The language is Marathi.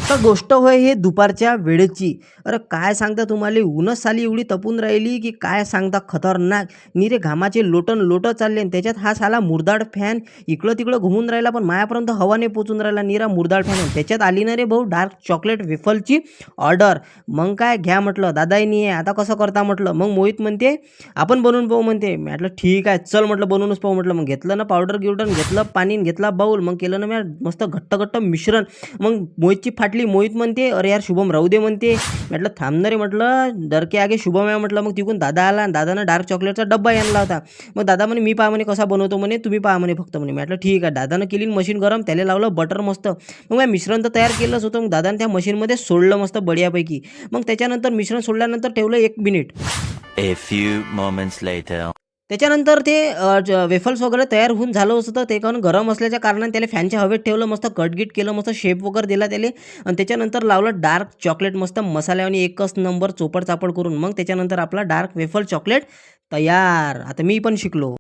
तर गोष्ट होय हे दुपारच्या वेळेची. अरे काय सांगता तुम्हाला ऊनच साली एवढी तपून राहिली, की काय सांगता खतरनाक. निरे घामाचे लोटन लोटं चालले आणि त्याच्यात हा साला मुरदाड फॅन इकडं-तिकडं घुमून राहिला, पण मायापर्यंत हवा नाही पोहचून राहिला. निरा मुरदाड फॅन आहे. त्याच्यात आली ना रे भाऊ डार्क चॉकलेट वेफलची ऑर्डर. मग काय घ्या म्हटलं, दादाही नाही आहे. आता कसं करता म्हटलं. मग मोहित म्हणते, "आपण बनवून पाहू" म्हणते. मी म्हटलं, "ठीक आहे, चल" म्हटलं, "बनवूनच पाहू" म्हटलं. मग घेतलं ना पावडर-गिवडर, घेतलं पाणी आणि घेतला बाऊल. मग केलं ना मी मस्त घट्ट-घट्ट मिश्रण. मग मोहितची फाटली. मोहित म्हणते, "अरे यार शुभम राहू दे" म्हणते. म्हटलं, "थांब ना रे" म्हटलं, "डर के आगे शुभम आहे" म्हटलं. मग तिकडून दादा आला आणि दादानं डार्क चॉकलेटचा डब्बा आणला होता. मग दादा म्हणे, "मी पहा म्हणे कसा बनवतो म्हणे, तुम्ही पहा म्हणे फक्त" म्हणे. म्हटलं, "ठीक आहे." दादानं केली मशीन गरम, त्याला लावलं बटर मस्त. मग मी मिश्रण तर तयार केलंच होतं. मग दादानं त्या मशीनमध्ये सोडलं मस्त बढियापैकी. मग त्याच्यानंतर मिश्रण सोडल्यानंतर ठेवलं 1 minute. A few moments later. त्याच्यानंतर ते वेफल्स वगैरे तयार होऊन झालं होतं. ते कारण गरम असल्याच्या कारणाने त्याला फॅनच्या हवेत ठेवलं. मस्त कट केलं. मस्त शेप वगैरे दिला त्याला आणि त्याच्यानंतर लावलं डार्क चॉकलेट मस्त मसाल्यावानी एकच नंबर चोपड-चापड करून. मग त्याच्यानंतर आपला डार्क वेफल चॉकलेट तयार. आता मी पण शिकलो.